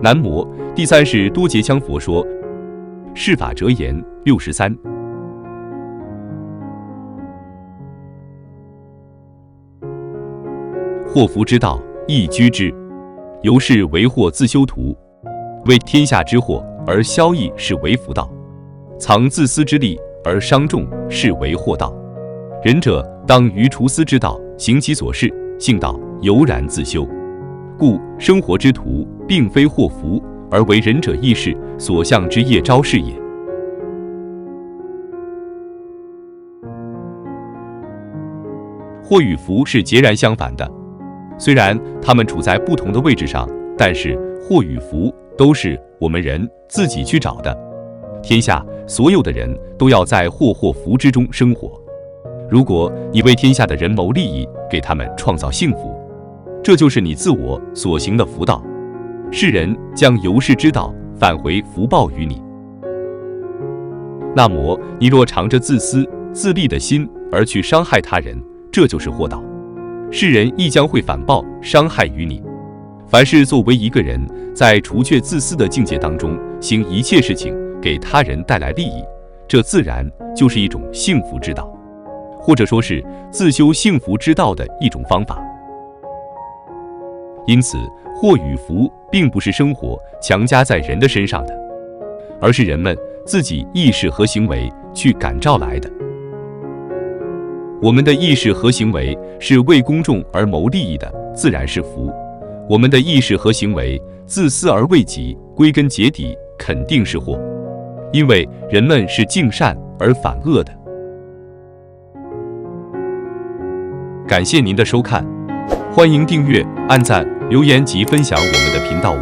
南摩。第三是多杰羌佛说。释法折言63。祸福之道，易居之。由是为祸自修图，为天下之祸而消逸，是为福道；藏自私之利而伤众，是为祸道。仁者当于除私之道，行其所事，性道悠然自修。故生活之途，并非祸福，而为仁者意识所向之业招是也。祸与福是截然相反的，虽然它们处在不同的位置上，但是祸与福都是我们人自己去找的。天下所有的人都要在祸或福之中生活。如果你为天下的人谋利益，给他们创造幸福，这就是你自我所行的福道。世人将由是之道返回福报于你。那么你若常着自私自利的心而去伤害他人，这就是祸道。世人亦将会反报伤害于你。凡是作为一个人在除却自私的境界当中行一切事情给他人带来利益，这自然就是一种幸福之道，或者说是自修幸福之道的一种方法。因此祸与福并不是生活强加在人的身上的，而是人们自己意识和行为去感召来的。我们的意识和行为是为公众而谋利益的，自然是福；我们的意识和行为自私而为己，归根结底肯定是祸，因为人们是敬善而反恶的。感谢您的收看，欢迎订阅、按赞、留言及分享我们的频道。